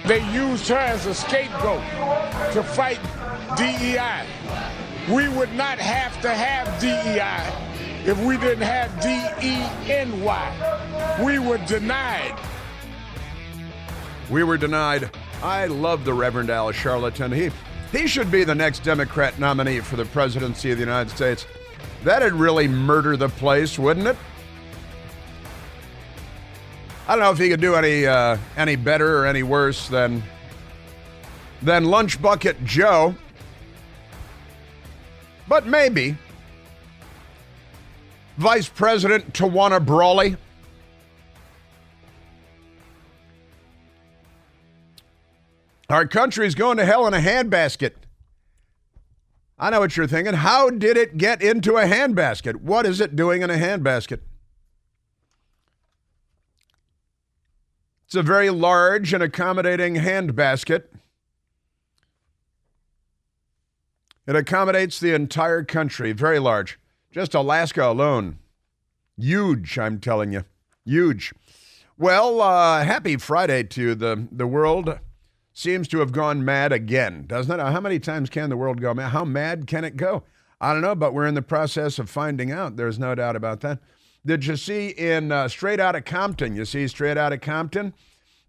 They used her as a scapegoat to fight DEI. We would not have to have DEI if we didn't have DENY. We were denied. We were denied. I love the Reverend Al Sharpton. He should be the next Democrat nominee for the presidency of the United States. That'd really murder the place, wouldn't it? I don't know if he could do any better or any worse than Lunch Bucket Joe. But maybe. Vice President Tawana Brawley. Our country's going to hell in a handbasket. I know what you're thinking. How did it get into a handbasket? What is it doing in a handbasket? It's a very large and accommodating handbasket. It accommodates the entire country. Very large. Just Alaska alone. Huge, I'm telling you. Huge. Well, happy Friday to the world. Seems to have gone mad again, doesn't it? How many times can the world go mad? How mad can it go? I don't know, but we're in the process of finding out. There's no doubt about that. Did you see in Straight Outta Compton? You see Straight Outta Compton?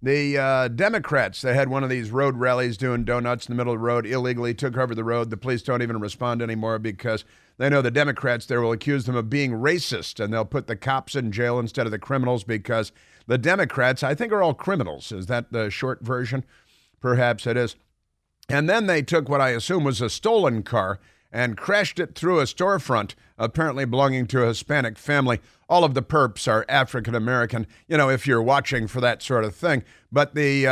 The Democrats, they had one of these road rallies doing donuts in the middle of the road, illegally took over the road. The police don't even respond anymore because they know the Democrats there will accuse them of being racist, and they'll put the cops in jail instead of the criminals because the Democrats, I think, are all criminals. Is that the short version? Perhaps it is. And then they took what I assume was a stolen car and crashed it through a storefront, apparently belonging to a Hispanic family. All of the perps are African American, if you're watching for that sort of thing. But they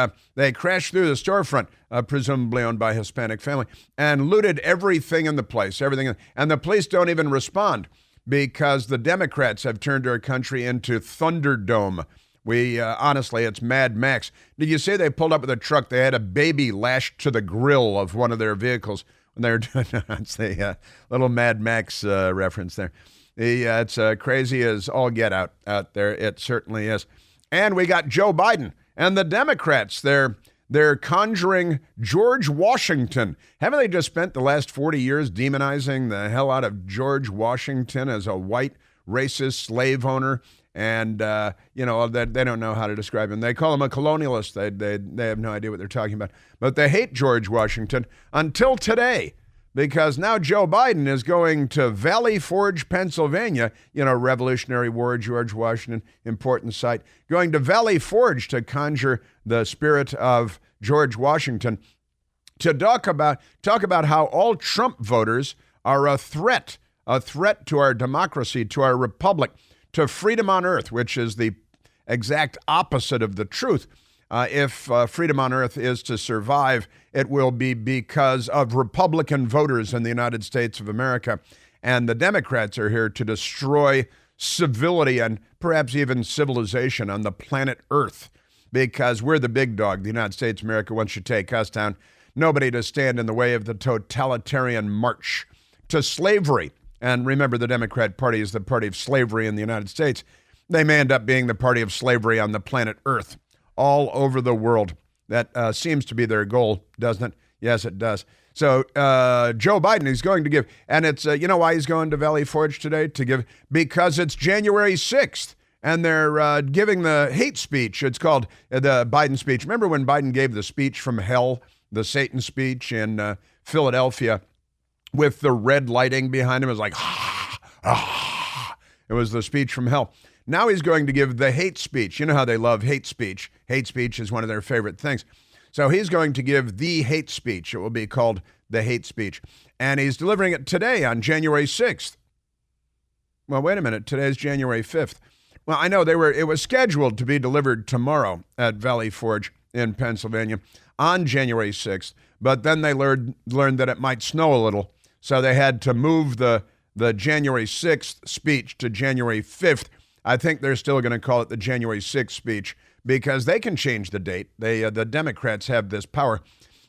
crashed through the storefront, presumably owned by a Hispanic family, and looted everything in the place, everything. And the police don't even respond because the Democrats have turned our country into Thunderdome. Honestly, it's Mad Max. Did you see they pulled up with a truck? They had a baby lashed to the grill of one of their vehicles when they were doing it's the little Mad Max reference there. It's crazy as all get out there. It certainly is. And we got Joe Biden and the Democrats. They're conjuring George Washington. Haven't they just spent the last 40 years demonizing the hell out of George Washington as a white racist slave owner? And, they don't know how to describe him. They call him a colonialist. They have no idea what they're talking about. But they hate George Washington until today, because now Joe Biden is going to Valley Forge, Pennsylvania, Revolutionary War, George Washington, important site, going to Valley Forge to conjure the spirit of George Washington to talk about how all Trump voters are a threat to our democracy, to our republic, to freedom on earth, which is the exact opposite of the truth. If freedom on earth is to survive, it will be because of Republican voters in the United States of America. And the Democrats are here to destroy civility and perhaps even civilization on the planet Earth, because we're the big dog. The United States of America wants to take us down. Nobody to stand in the way of the totalitarian march to slavery. And remember, the Democrat Party is the party of slavery in the United States. They may end up being the party of slavery on the planet Earth, all over the world. That seems to be their goal, doesn't it? Yes, it does. So Joe Biden is going to give, and it's, why he's going to Valley Forge today? Because it's January 6th, and they're giving the hate speech. It's called the Biden speech. Remember when Biden gave the speech from hell, the Satan speech in Philadelphia, with the red lighting behind him? It was like, It was the speech from hell. Now he's going to give the hate speech. You know how they love hate speech. Hate speech is one of their favorite things. So he's going to give the hate speech. It will be called the hate speech. And he's delivering it today on January 6th. Well, wait a minute. Today's January 5th. Well, I know it was scheduled to be delivered tomorrow at Valley Forge in Pennsylvania on January 6th. But then they learned that it might snow a little. So they had to move the January 6th speech to January 5th. I think they're still going to call it the January 6th speech because they can change the date. The Democrats have this power.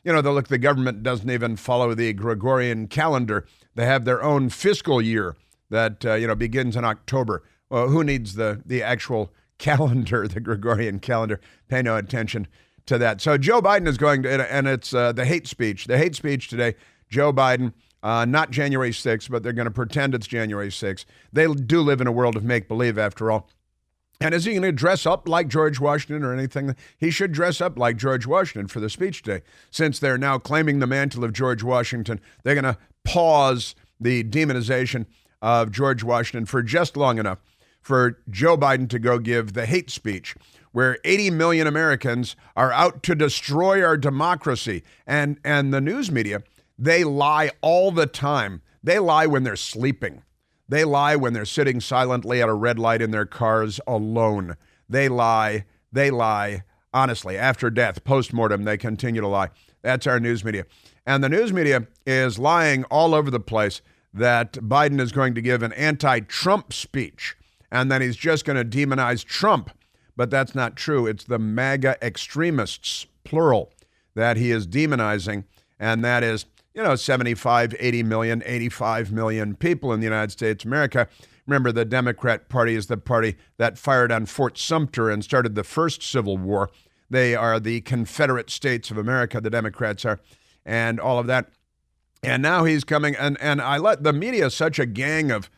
The government doesn't even follow the Gregorian calendar. They have their own fiscal year that, begins in October. Well, who needs the actual calendar, the Gregorian calendar? Pay no attention to that. So Joe Biden is going to, and it's the hate speech. The hate speech today, Joe Biden, not January 6th, but they're going to pretend it's January 6th. They do live in a world of make-believe, after all. And is he going to dress up like George Washington or anything? He should dress up like George Washington for the speech today. Since they're now claiming the mantle of George Washington, they're going to pause the demonization of George Washington for just long enough for Joe Biden to go give the hate speech, where 80 million Americans are out to destroy our democracy. And the news media, they lie all the time. They lie when they're sleeping. They lie when they're sitting silently at a red light in their cars alone. They lie, honestly, after death, post-mortem, they continue to lie. That's our news media. And the news media is lying all over the place that Biden is going to give an anti-Trump speech, and then he's just going to demonize Trump. But that's not true. It's the MAGA extremists, plural, that he is demonizing, and that is 75, 80 million, 85 million people in the United States of America. Remember, the Democrat Party is the party that fired on Fort Sumter and started the first Civil War. They are the Confederate States of America, the Democrats are, and all of that. And now he's coming, and I let the media, such a gang of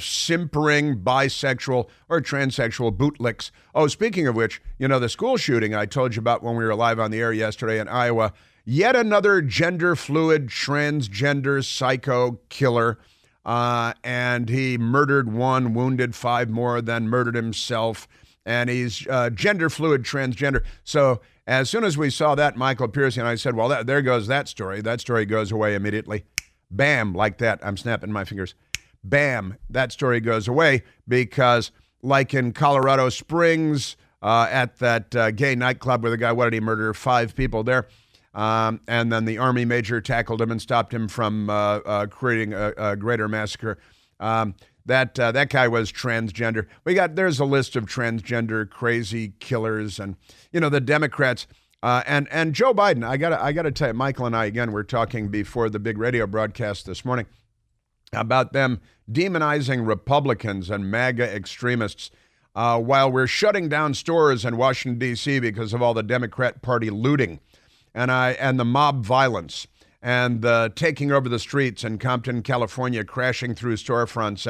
simpering bisexual or transsexual bootlicks. Oh, speaking of which, the school shooting I told you about when we were live on the air yesterday in Iowa, yet another gender fluid, transgender psycho killer. And he murdered one, wounded five more, then murdered himself. And he's gender fluid, transgender. So as soon as we saw that, Michael Piercy and I said, well, there goes that story. That story goes away immediately. Bam, like that. I'm snapping my fingers. Bam, that story goes away because like in Colorado Springs at that gay nightclub where the guy, what did he murder? 5 people there. And then the Army major tackled him and stopped him from creating a greater massacre. That guy was transgender. There's a list of transgender crazy killers, and the Democrats and Joe Biden. I gotta tell you, Michael and I again were talking before the big radio broadcast this morning about them demonizing Republicans and MAGA extremists while we're shutting down stores in Washington D.C. because of all the Democrat Party looting. And the mob violence and the taking over the streets in Compton, California, crashing through storefronts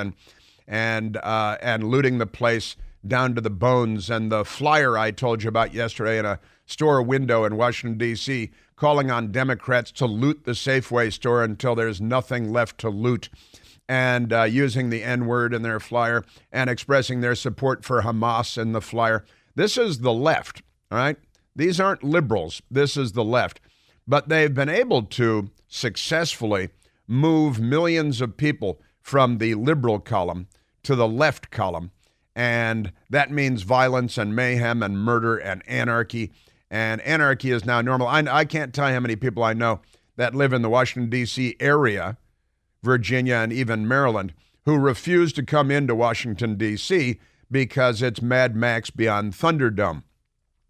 and looting the place down to the bones. And the flyer I told you about yesterday in a store window in Washington, D.C., calling on Democrats to loot the Safeway store until there's nothing left to loot, and using the N-word in their flyer and expressing their support for Hamas in the flyer. This is the left, all right? These aren't liberals. This is the left. But they've been able to successfully move millions of people from the liberal column to the left column. And that means violence and mayhem and murder and anarchy. And anarchy is now normal. I can't tell you how many people I know that live in the Washington, D.C. area, Virginia, and even Maryland, who refuse to come into Washington, D.C. because it's Mad Max beyond Thunderdome.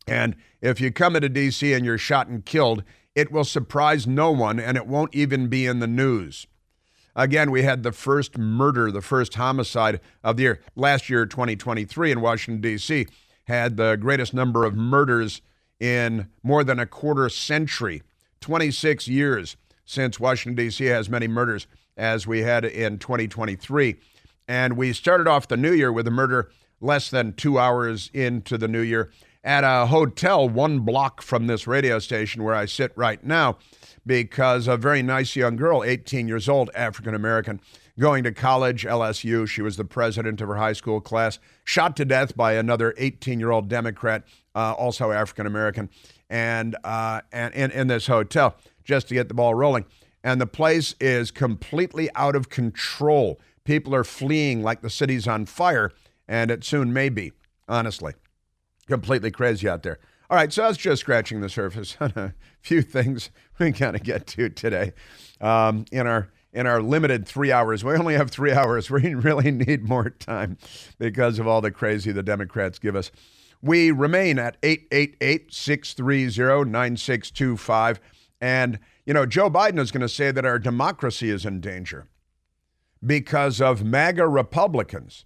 And if you come into D.C. and you're shot and killed, it will surprise no one, and it won't even be in the news. Again, we had the first murder, the first homicide of the year. Last year, 2023, in Washington, D.C., had the greatest number of murders in more than a quarter century. 26 years since Washington, D.C. has many murders as we had in 2023. And we started off the new year with a murder less than 2 hours into the new year at a hotel 1 block from this radio station where I sit right now, because a very nice young girl, 18 years old, African-American, going to college, LSU. She was the president of her high school class, shot to death by another 18-year-old Democrat, also African-American, and in this hotel just to get the ball rolling. And the place is completely out of control. People are fleeing like the city's on fire, and it soon may be, honestly. Completely crazy out there. All right, so that's just scratching the surface on a few things we got to get to today. In our limited 3 hours, we only have 3 hours. We really need more time because of all the crazy the Democrats give us. We remain at 888-630-9625. And, Joe Biden is going to say that our democracy is in danger because of MAGA Republicans.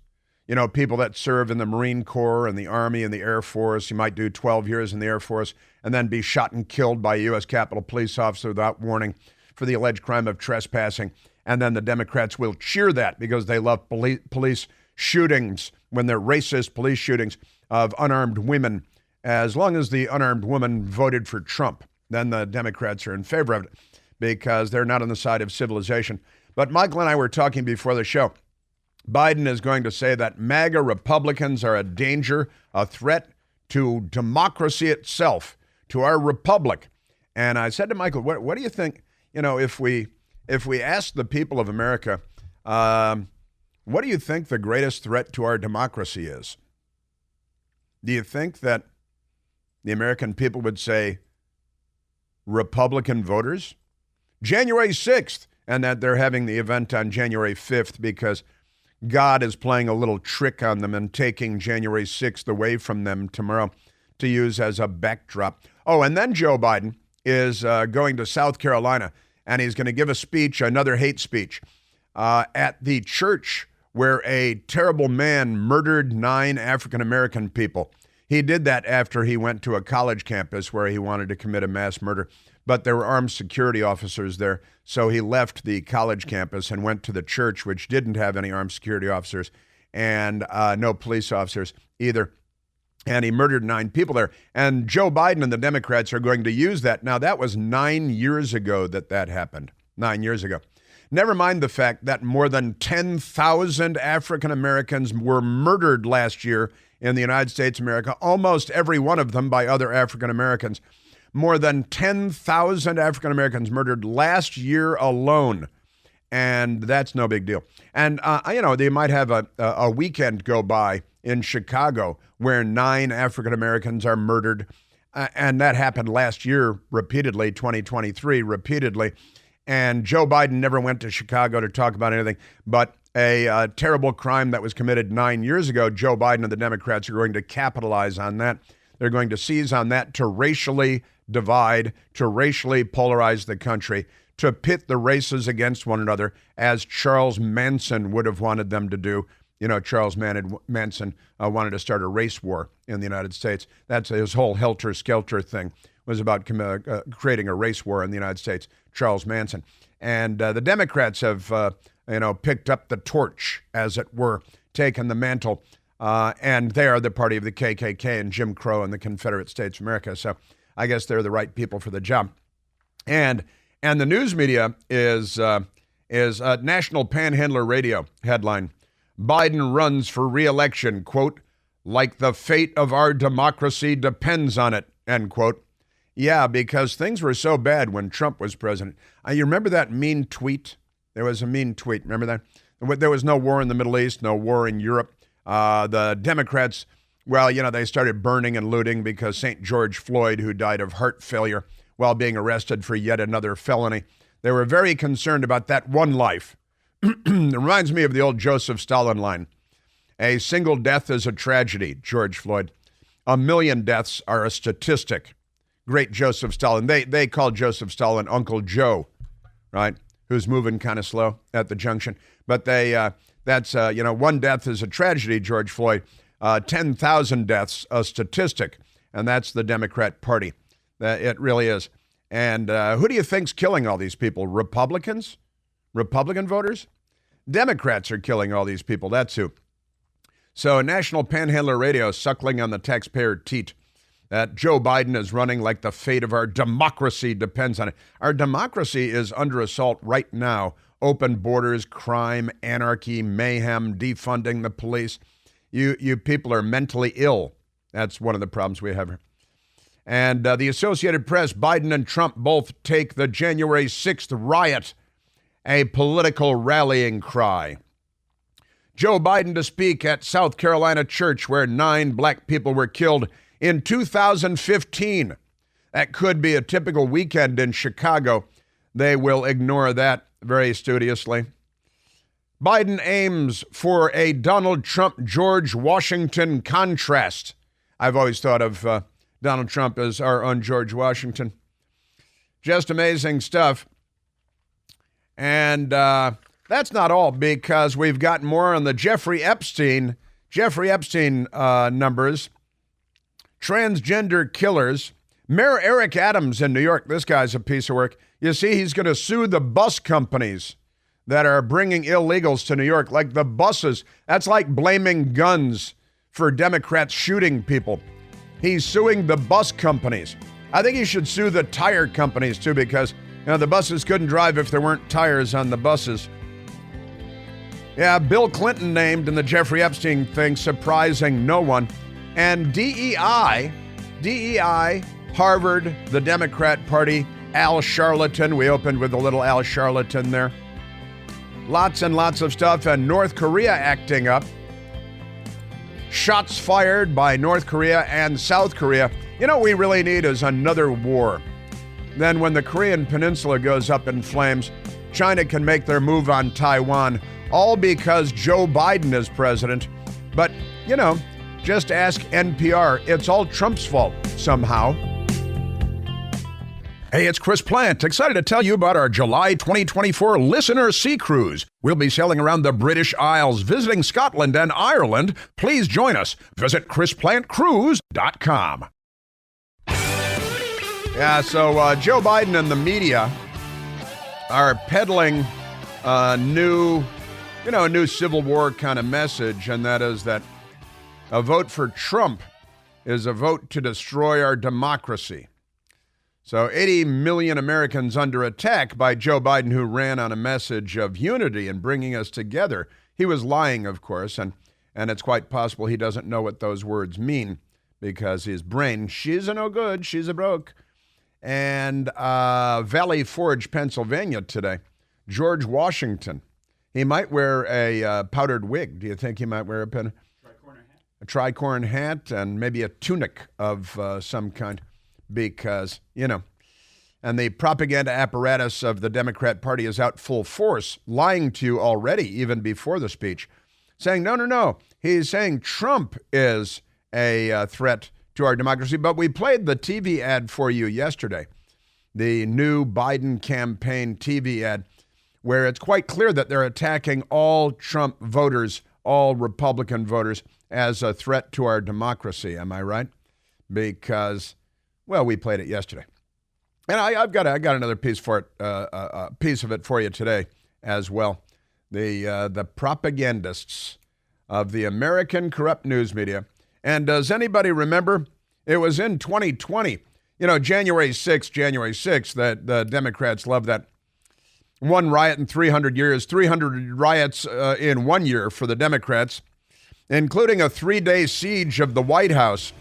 people that serve in the Marine Corps and the Army and the Air Force. You might do 12 years in the Air Force and then be shot and killed by a U.S. Capitol Police officer without warning for the alleged crime of trespassing. And then the Democrats will cheer that because they love police shootings when they're racist police shootings of unarmed women. As long as the unarmed woman voted for Trump, then the Democrats are in favor of it because they're not on the side of civilization. But Michael and I were talking before the show. Biden is going to say that MAGA Republicans are a danger, a threat to democracy itself, to our republic. And I said to Michael, what do you think, if we ask the people of America, what do you think the greatest threat to our democracy is? Do you think that the American people would say Republican voters? January 6th, and that they're having the event on January 5th because God is playing a little trick on them and taking January 6th away from them tomorrow to use as a backdrop. Oh, and then Joe Biden is going to South Carolina, and he's going to give a speech, another hate speech, at the church where a terrible man murdered 9 African-American people. He did that after he went to a college campus where he wanted to commit a mass murder, but there were armed security officers there, so he left the college campus and went to the church, which didn't have any armed security officers and no police officers either. And he murdered 9 people there. And Joe Biden and the Democrats are going to use that. Now, that was 9 years ago that happened. 9 years ago. Never mind the fact that more than 10,000 African Americans were murdered last year in the United States of America, almost every one of them by other African Americans. More than 10,000 African Americans murdered last year alone. And that's no big deal. And, they might have a weekend go by in Chicago where 9 African Americans are murdered. And that happened last year repeatedly, 2023 repeatedly. And Joe Biden never went to Chicago to talk about anything but a terrible crime that was committed 9 years ago. Joe Biden and the Democrats are going to capitalize on that. They're going to seize on that to racially divide, to racially polarize the country, to pit the races against one another, as Charles Manson would have wanted them to do. Charles Manson wanted to start a race war in the United States. That's his whole helter-skelter thing was about creating a race war in the United States, Charles Manson. And the Democrats have, picked up the torch, as it were, taken the mantle, and they are the party of the KKK and Jim Crow and the Confederate States of America. So I guess they're the right people for the job. And the news media is National Panhandler Radio headline, Biden runs for re-election, quote, like the fate of our democracy depends on it, end quote. Yeah, because things were so bad when Trump was president. You remember that mean tweet? There was a mean tweet. Remember that? There was no war in the Middle East, no war in Europe. The Democrats, they started burning and looting because St. George Floyd, who died of heart failure while being arrested for yet another felony, they were very concerned about that one life. It reminds me of the old Joseph Stalin line. A single death is a tragedy, George Floyd. 1 million deaths are a statistic. Great Joseph Stalin. They called Joseph Stalin Uncle Joe, right? Who's moving kind of slow at the junction. But that's 1 death is a tragedy, George Floyd. 10,000 deaths, a statistic. And that's the Democrat Party. It really is. And who do you think's killing all these people? Republicans? Republican voters? Democrats are killing all these people. That's who. So National Panhandler Radio suckling on the taxpayer teat that Joe Biden is running like the fate of our democracy depends on it. Our democracy is under assault right now. Open borders, crime, anarchy, mayhem, defunding the police. You people are mentally ill. That's one of the problems we have here. And the Associated Press, Biden and Trump both take the January 6th riot a political rallying cry. Joe Biden to speak at South Carolina church where 9 black people were killed in 2015. That could be a typical weekend in Chicago. They will ignore that very studiously. Biden aims for a Donald Trump-George Washington contrast. I've always thought of Donald Trump as our own George Washington. Just amazing stuff. And that's not all, because we've got more on the Jeffrey Epstein Jeffrey Epstein numbers, transgender killers. Mayor Eric Adams in New York, this guy's a piece of work. You see, he's going to sue the bus companies that are bringing illegals to New York, like the buses. That's like blaming guns for Democrats shooting people. He's suing the bus companies. I think he should sue the tire companies, too, because the buses couldn't drive if there weren't tires on the buses. Yeah, Bill Clinton named in the Jeffrey Epstein thing, surprising no one. And DEI, Harvard, the Democrat Party, Al Charlatan. We opened with a little Al Charlatan there. Lots and lots of stuff. And North Korea acting up. Shots fired by North Korea and South Korea. You know what we really need is another war. Then when the Korean Peninsula goes up in flames, China can make their move on Taiwan, all because Joe Biden is president. But, just ask NPR. It's all Trump's fault somehow. Hey, it's Chris Plant. Excited to tell you about our July 2024 Listener Sea Cruise. We'll be sailing around the British Isles, visiting Scotland and Ireland. Please join us. Visit ChrisPlantCruise.com. Yeah, so Joe Biden and the media are peddling a new Civil War kind of message, and that is that a vote for Trump is a vote to destroy our democracy. So 80 million Americans under attack by Joe Biden, who ran on a message of unity and bringing us together. He was lying, of course, and it's quite possible he doesn't know what those words mean because his brain, she's a no good, she's a broke. And Valley Forge, Pennsylvania today, George Washington. He might wear a powdered wig. Do you think he might wear a tricorn hat and maybe a tunic of some kind? Because, and the propaganda apparatus of the Democrat Party is out full force, lying to you already, even before the speech, saying, no. He's saying Trump is a threat to our democracy. But we played the TV ad for you yesterday, the new Biden campaign TV ad, where it's quite clear that they're attacking all Trump voters, all Republican voters, as a threat to our democracy. Am I right? Because, well, we played it yesterday. And I got another piece for it, piece of it for you today as well. The propagandists of the American corrupt news media. And does anybody remember? It was in 2020, January 6th, that the Democrats love that. One riot in 300 years, 300 riots in 1 year for the Democrats, including a 3-day siege of the White House,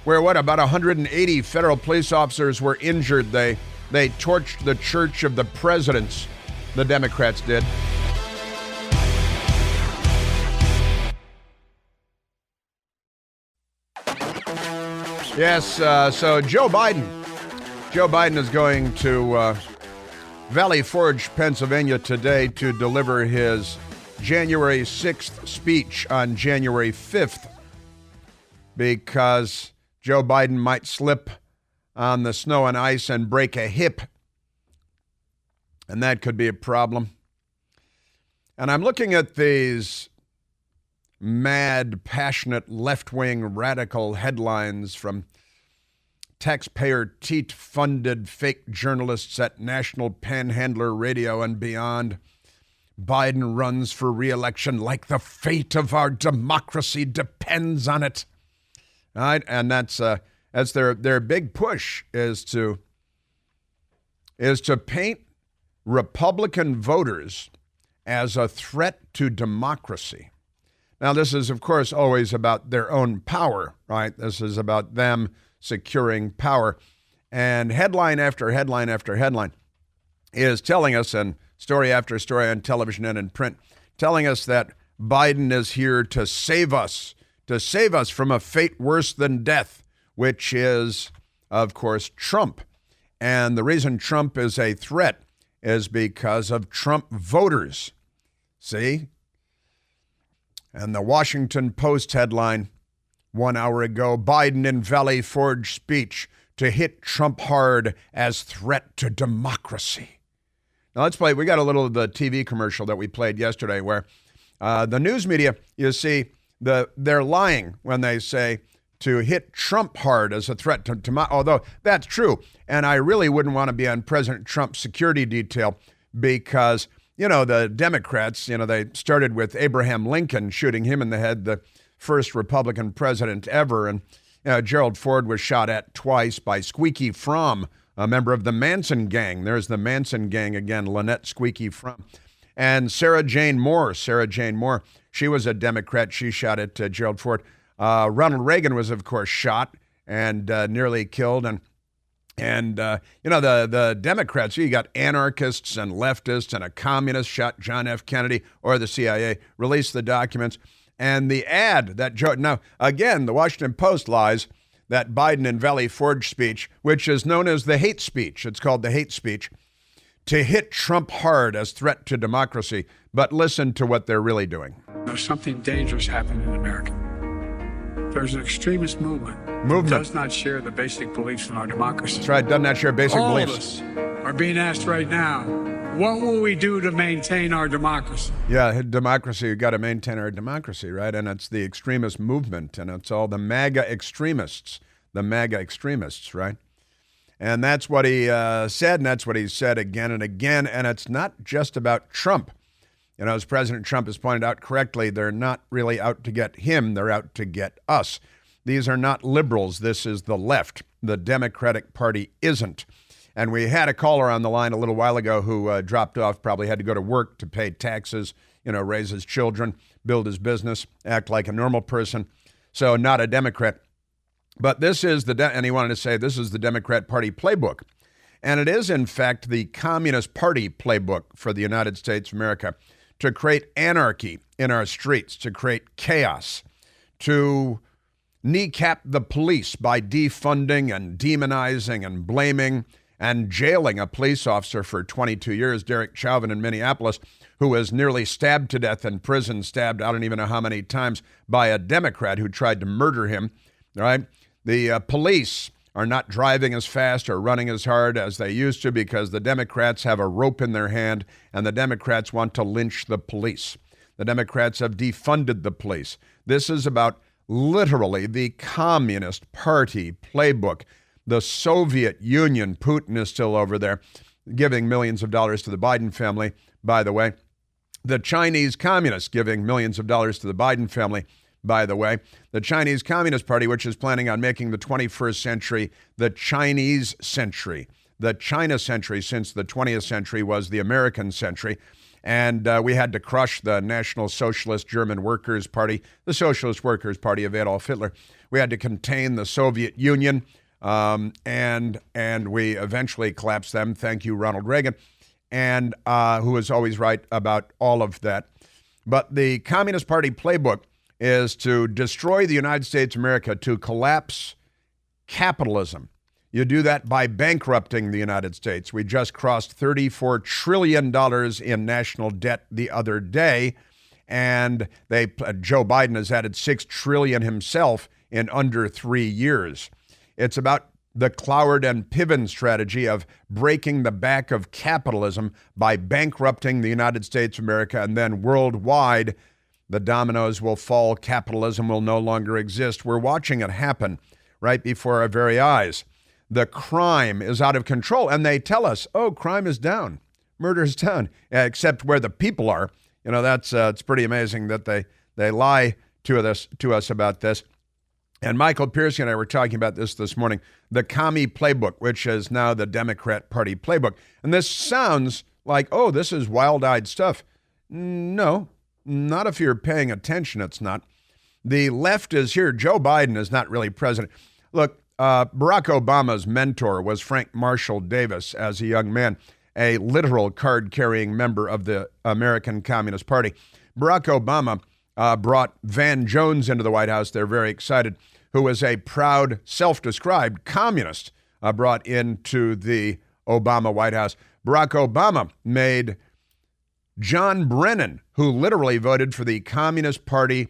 where about 180 federal police officers were injured. They torched the church of the presidents, the Democrats did. Yes, so Joe Biden is going to Valley Forge, Pennsylvania today to deliver his January 6th speech on January 5th because Joe Biden might slip on the snow and ice and break a hip, and that could be a problem. And I'm looking at these mad, passionate, left-wing, radical headlines from taxpayer teat-funded fake journalists at National Panhandler Radio and beyond. Biden runs for re-election like the fate of our democracy depends on it. All right, and that's their big push is to paint Republican voters as a threat to democracy. Now, this is, of course, always about their own power, right? This is about them securing power. And headline after headline after headline is telling us, and story after story on television and in print, telling us that Biden is here to save us from a fate worse than death, which is, of course, Trump. And the reason Trump is a threat is because of Trump voters. See? And the Washington Post headline 1 hour ago, Biden in Valley Forge speech to hit Trump hard as threat to democracy. Now let's play. We got a little of the TV commercial that we played yesterday where the news media, you see, they're lying when they say to hit Trump hard as a threat to my, although that's true. And I really wouldn't want to be on President Trump's security detail because, the Democrats, they started with Abraham Lincoln, shooting him in the head, the first Republican president ever. And Gerald Ford was shot at twice by Squeaky Fromm, a member of the Manson gang. There's the Manson gang again, Lynette Squeaky Fromm. And Sarah Jane Moore, she was a Democrat. She shot at Gerald Ford. Ronald Reagan was, of course, shot and nearly killed. And the Democrats, you got anarchists and leftists, and a communist shot John F. Kennedy, or the CIA, released the documents. And the ad that now, again, the Washington Post lies that Biden and Valley Forge speech, which is known as the hate speech. It's called the hate speech, to hit Trump hard as threat to democracy. But listen to what they're really doing. There's something dangerous happening in America. There's an extremist movement that does not share the basic beliefs in our democracy. That's right, does not share basic beliefs. All of us are being asked right now, what will we do to maintain our democracy? Yeah, democracy, you've got to maintain our democracy, right? And it's the extremist movement, and it's all the MAGA extremists, right? And that's what he said, and that's what he said again and again. And it's not just about Trump. As President Trump has pointed out correctly, they're not really out to get him. They're out to get us. These are not liberals. This is the left. The Democratic Party isn't. And we had a caller on the line a little while ago who dropped off, probably had to go to work to pay taxes, raise his children, build his business, act like a normal person. So not a Democrat. But this is and he wanted to say this is the Democrat Party playbook. And it is, in fact, the Communist Party playbook for the United States of America, to create anarchy in our streets, to create chaos, to kneecap the police by defunding and demonizing and blaming and jailing a police officer for 22 years, Derek Chauvin in Minneapolis, who was nearly stabbed to death in prison, stabbed I don't even know how many times by a Democrat who tried to murder him, right? The police are not driving as fast or running as hard as they used to because the Democrats have a rope in their hand and the Democrats want to lynch the police. The Democrats have defunded the police. This is about literally the Communist Party playbook. The Soviet Union, Putin is still over there giving millions of dollars to the Biden family, by the way. The Chinese communists giving millions of dollars to the Biden family, by the way. The Chinese Communist Party, which is planning on making the 21st century the Chinese century. The China century, since the 20th century was the American century. And we had to crush the National Socialist German Workers' Party, the Socialist Workers' Party of Adolf Hitler. We had to contain the Soviet Union, and we eventually collapsed them. Thank you, Ronald Reagan, and who was always right about all of that. But the Communist Party playbook is to destroy the United States of America, to collapse capitalism. You do that by bankrupting the United States. We just crossed $34 trillion in national debt the other day, and Joe Biden has added $6 trillion himself in under 3 years. It's about the Cloward and Piven strategy of breaking the back of capitalism by bankrupting the United States of America, and then worldwide, the dominoes will fall. Capitalism will no longer exist. We're watching it happen right before our very eyes. The crime is out of control, and they tell us, oh, crime is down, murder is down, except where the people are. That's it's pretty amazing that they lie to us about this. And Michael Piercy and I were talking about this morning, the commie playbook, which is now the Democrat Party playbook. And this sounds like, oh, this is wild-eyed stuff. No, not if you're paying attention, it's not. The left is here. Joe Biden is not really president. Look, Barack Obama's mentor was Frank Marshall Davis as a young man, a literal card-carrying member of the American Communist Party. Barack Obama brought Van Jones into the White House. They're very excited, who was a proud, self-described communist brought into the Obama White House. Barack Obama made John Brennan, who literally voted for the Communist Party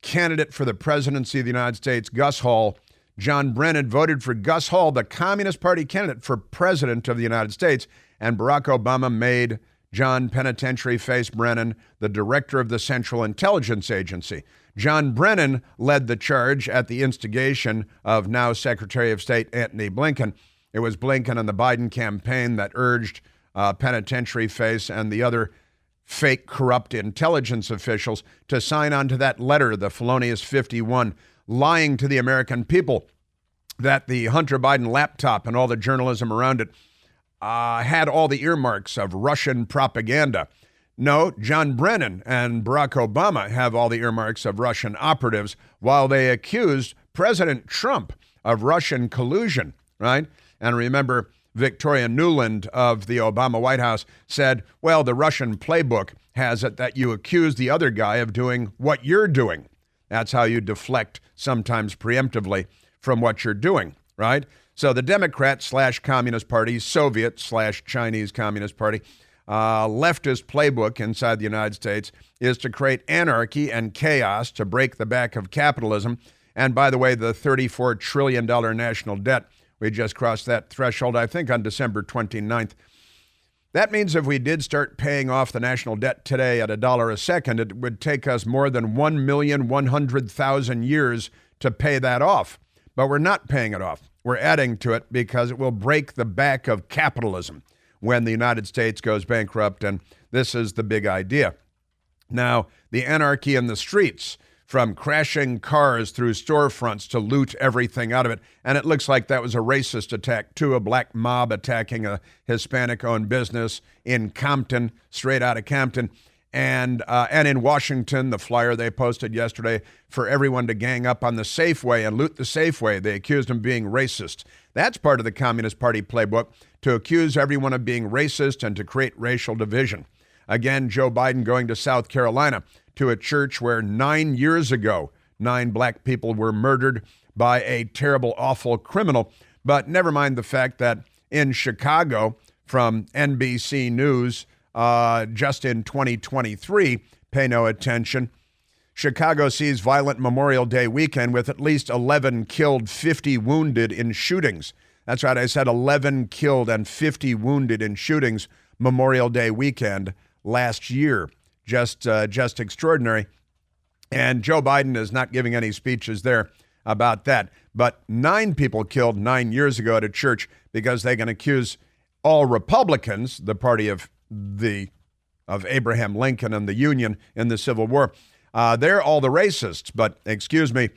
candidate for the presidency of the United States, Gus Hall. John Brennan voted for Gus Hall, the Communist Party candidate for president of the United States, and Barack Obama made John Penitentiary Face Brennan, the director of the Central Intelligence Agency. John Brennan led the charge at the instigation of now Secretary of State Antony Blinken. It was Blinken and the Biden campaign that urged Penitentiary Face and the other fake, corrupt intelligence officials to sign on to that letter, the Felonious 51, lying to the American people that the Hunter Biden laptop and all the journalism around it had all the earmarks of Russian propaganda. No, John Brennan and Barack Obama have all the earmarks of Russian operatives, while they accused President Trump of Russian collusion, right? And remember, Victoria Nuland of the Obama White House said, well, the Russian playbook has it that you accuse the other guy of doing what you're doing. That's how you deflect, sometimes preemptively, from what you're doing, right? So the Democrat/Communist Party, Soviet/Chinese Communist Party, leftist playbook inside the United States is to create anarchy and chaos to break the back of capitalism. And by the way, the $34 trillion national debt, we just crossed that threshold, I think, on December 29th. That means if we did start paying off the national debt today at $1 a second, it would take us more than 1,100,000 years to pay that off. But we're not paying it off. We're adding to it because it will break the back of capitalism when the United States goes bankrupt, and this is the big idea. Now, the anarchy in the streets, from crashing cars through storefronts to loot everything out of it, and it looks like that was a racist attack too, a black mob attacking a Hispanic-owned business in Compton, straight out of Compton. And in Washington, the flyer they posted yesterday for everyone to gang up on the Safeway and loot the Safeway. They accused them of being racist. That's part of the Communist Party playbook, to accuse everyone of being racist and to create racial division. Again, Joe Biden going to South Carolina to a church where 9 years ago, 9 black people were murdered by a terrible, awful criminal. But never mind the fact that in Chicago, from NBC News, just in 2023, pay no attention, Chicago sees violent Memorial Day weekend with at least 11 killed, 50 wounded in shootings. That's right, I said 11 killed and 50 wounded in shootings Memorial Day weekend last year. Just extraordinary. And Joe Biden is not giving any speeches there about that. But 9 people killed 9 years ago at a church because they can accuse all Republicans, the party of Abraham Lincoln and the Union in the Civil War. They're all the racists. But excuse me,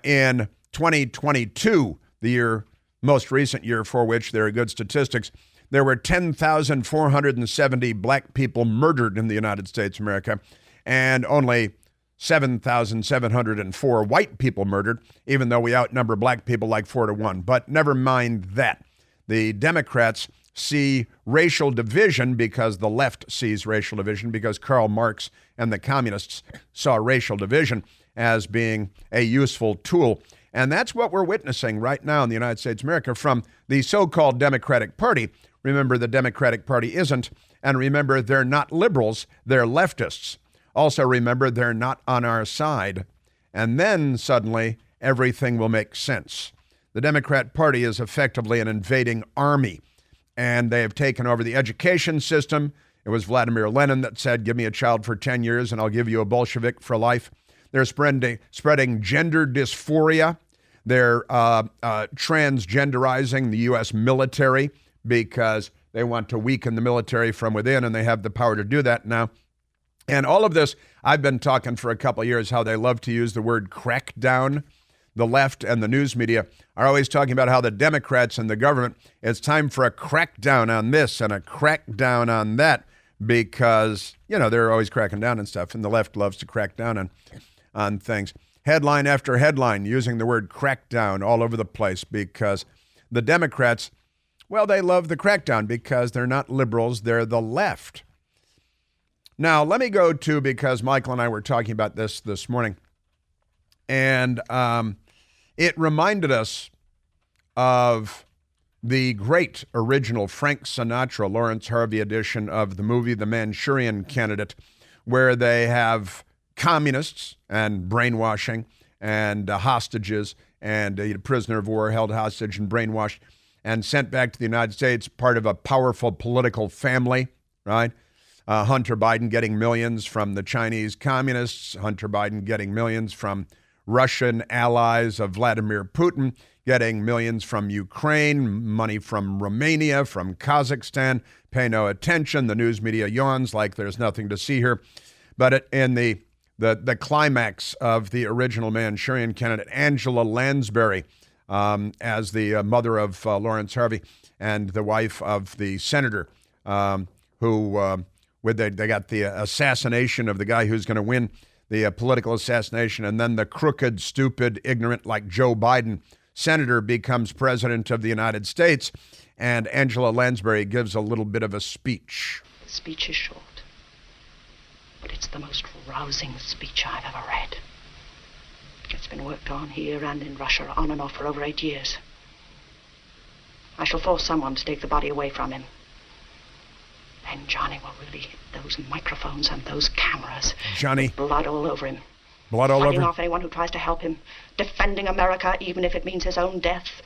in 2022, the most recent year for which there are good statistics, there were 10,470 black people murdered in the United States of America, and only 7,704 white people murdered, even though we outnumber black people like 4-1. But never mind that. The Democrats see racial division because the left sees racial division, because Karl Marx and the communists saw racial division as being a useful tool. And that's what we're witnessing right now in the United States of America from the so-called Democratic Party. Remember, the Democratic Party isn't. And remember, they're not liberals, they're leftists. Also remember, they're not on our side. And then suddenly, everything will make sense. The Democrat Party is effectively an invading army, and they have taken over the education system. It was Vladimir Lenin that said, give me a child for 10 years and I'll give you a Bolshevik for life. They're spreading gender dysphoria. They're transgenderizing the U.S. military because they want to weaken the military from within, and they have the power to do that now. And all of this, I've been talking for a couple of years how they love to use the word crackdown. The left and the news media are always talking about how the Democrats and the government, it's time for a crackdown on this and a crackdown on that because, you know, they're always cracking down and stuff, and the left loves to crack down on things. Headline after headline using the word crackdown all over the place because the Democrats, well, they love the crackdown because they're not liberals, they're the left. Now, let me go to, because Michael and I were talking about this morning, and it reminded us of the great original Frank Sinatra, Lawrence Harvey edition of the movie The Manchurian Candidate, where they have communists and brainwashing and hostages and a prisoner of war held hostage and brainwashed and sent back to the United States, part of a powerful political family, right? Hunter Biden getting millions from the Chinese communists, Hunter Biden getting millions from Russian allies of Vladimir Putin, getting millions from Ukraine, money from Romania, from Kazakhstan. Pay no attention. The news media yawns like there's nothing to see here. But in the climax of the original Manchurian Candidate, Angela Lansbury, as the mother of Lawrence Harvey and the wife of the senator who they got the assassination of the guy who's going to win the political assassination, and then the crooked, stupid, ignorant, like Joe Biden senator becomes president of the United States, and Angela Lansbury gives a little bit of a speech. The speech is short, but it's the most rousing speech I've ever read. It's been worked on here and in Russia on and off for over 8 years. I shall force someone to take the body away from him. Then Johnny will really hit those microphones and those cameras. Johnny. With blood all over him. Blood all over him? Fighting off anyone who tries to help him. Defending America, even if it means his own death.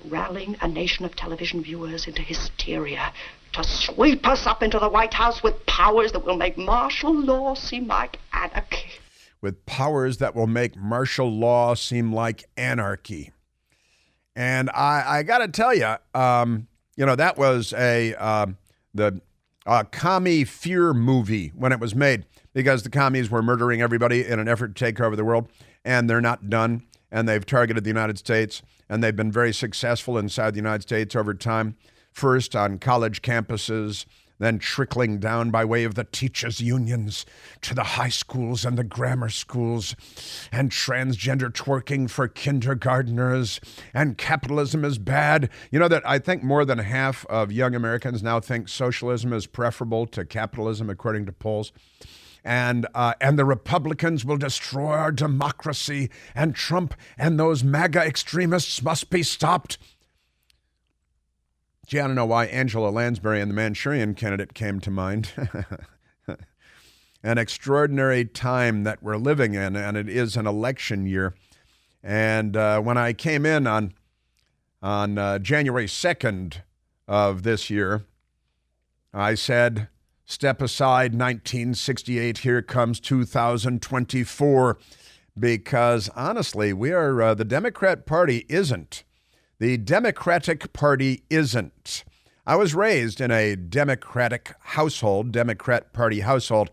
Rallying a nation of television viewers into hysteria to sweep us up into the White House with powers that will make martial law seem like anarchy. With powers that will make martial law seem like anarchy. And I got to tell you, that was the commie fear movie when it was made, because the commies were murdering everybody in an effort to take over the world, and they're not done, and they've targeted the United States, and they've been very successful inside the United States over time, first on college campuses, then trickling down by way of the teachers' unions to the high schools and the grammar schools, and transgender twerking for kindergartners, and capitalism is bad. You know that I think more than half of young Americans now think socialism is preferable to capitalism, according to polls. And the Republicans will destroy our democracy, and Trump and those MAGA extremists must be stopped. Gee, I don't know why Angela Lansbury and the Manchurian Candidate came to mind. An extraordinary time that we're living in, and it is an election year. And when I came in on January 2nd of this year, I said, step aside 1968, here comes 2024, because honestly, the Democrat Party isn't. The Democratic Party isn't. I was raised in a Democratic household, Democrat Party household,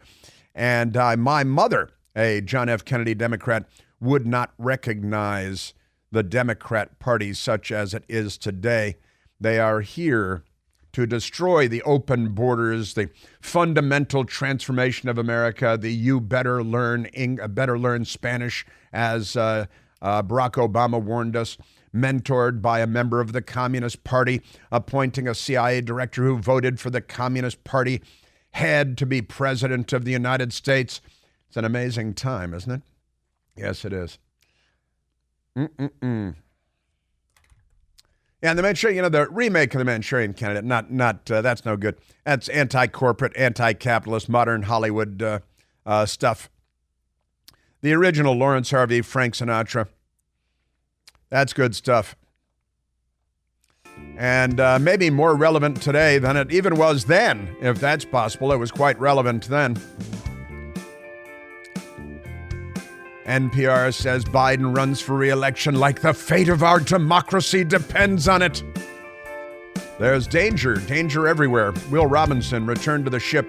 and my mother, a John F. Kennedy Democrat, would not recognize the Democrat Party such as it is today. They are here to destroy the open borders, the fundamental transformation of America, the you better learn Spanish, as Barack Obama warned us, mentored by a member of the Communist Party, appointing a CIA director who voted for the Communist Party head to be president of the United States. It's an amazing time, isn't it? Yes, it is. Yeah, and the Manchurian, the remake of the Manchurian Candidate, not that's no good. That's anti-corporate, anti-capitalist, modern Hollywood stuff. The original Lawrence Harvey, Frank Sinatra, that's good stuff. And maybe more relevant today than it even was then, if that's possible. It was quite relevant then. NPR says Biden runs for re-election like the fate of our democracy depends on it. There's danger everywhere. Will Robinson, return to the ship.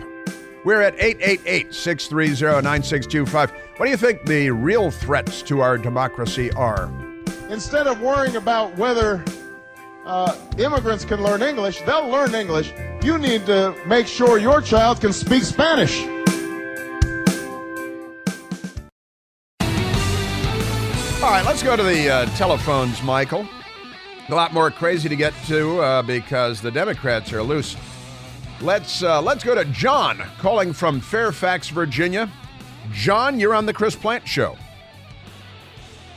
We're at 888-630-9625. What do you think the real threats to our democracy are? Instead of worrying about whether immigrants can learn English, they'll learn English. You need to make sure your child can speak Spanish. All right, let's go to the telephones, Michael. A lot more crazy to get to because the Democrats are loose. Let's go to John, calling from Fairfax, Virginia. John, you're on the Chris Plant Show.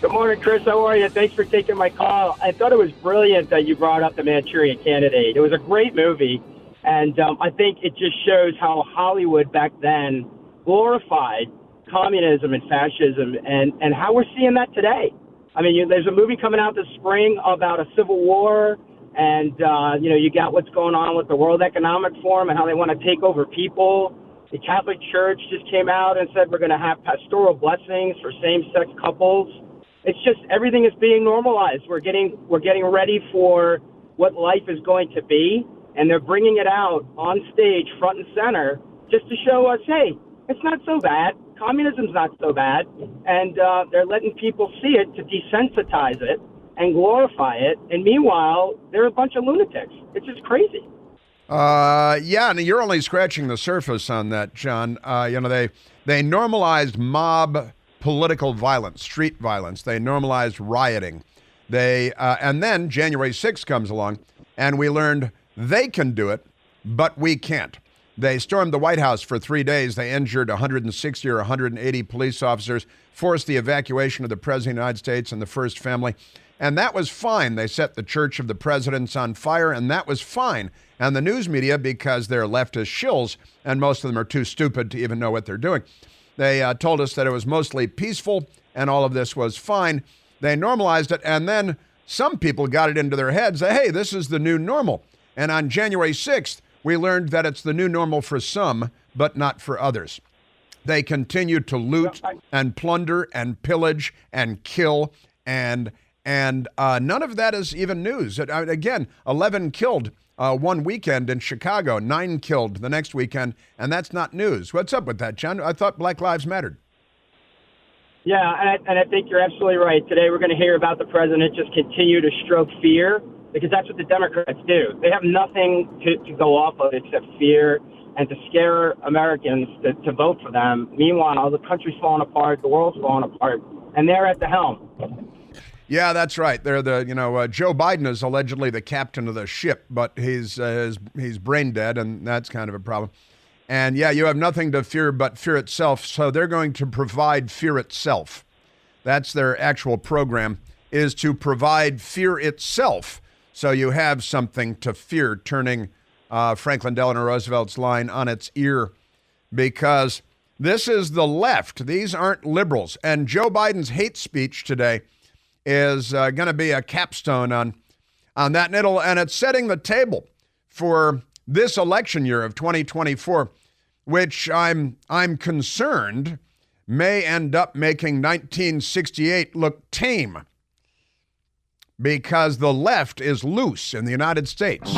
Good morning, Chris. How are you? Thanks for taking my call. I thought it was brilliant that you brought up the Manchurian Candidate. It was a great movie, and I think it just shows how Hollywood back then glorified communism and fascism, and how we're seeing that today. I mean, there's a movie coming out this spring about a civil war And, you got what's going on with the World Economic Forum and how they want to take over people. The Catholic Church just came out and said we're going to have pastoral blessings for same-sex couples. It's just everything is being normalized. We're getting ready for what life is going to be, and they're bringing it out on stage, front and center, just to show us, hey, it's not so bad. Communism's not so bad. And they're letting people see it to desensitize it and glorify it. And meanwhile, they're a bunch of lunatics. It's just crazy. Yeah, and you're only scratching the surface on that, John. They normalized mob political violence, street violence. They normalized rioting. And then January 6th comes along, and we learned they can do it, but we can't. They stormed the White House for 3 days. They injured 160 or 180 police officers, forced the evacuation of the President of the United States and the First Family. And that was fine. They set the Church of the Presidents on fire, and that was fine. And the news media, because they're leftist shills, and most of them are too stupid to even know what they're doing, they told us that it was mostly peaceful and all of this was fine. They normalized it, and then some people got it into their heads that, hey, this is the new normal. And on January 6th, we learned that it's the new normal for some, but not for others. They continue to loot and plunder and pillage and kill, and none of that is even news. Again, 11 killed one weekend in Chicago, 9 killed the next weekend, and that's not news. What's up with that, John? I thought Black Lives mattered. Yeah, and I think you're absolutely right. Today we're going to hear about the president just continue to stroke fear, because that's what the Democrats do. They have nothing to go off of except fear and to scare Americans to vote for them. Meanwhile, the country's falling apart, the world's falling apart, and they're at the helm. Yeah, that's right. They're Joe Biden is allegedly the captain of the ship, but he's brain dead, and that's kind of a problem. And yeah, you have nothing to fear but fear itself, so they're going to provide fear itself. That's their actual program, is to provide fear itself, so you have something to fear, turning Franklin Delano Roosevelt's line on its ear, because this is the left. These aren't liberals. And Joe Biden's hate speech today is going to be a capstone on that, and it's setting the table for this election year of 2024, which I'm concerned may end up making 1968 look tame, because the left is loose in the United States.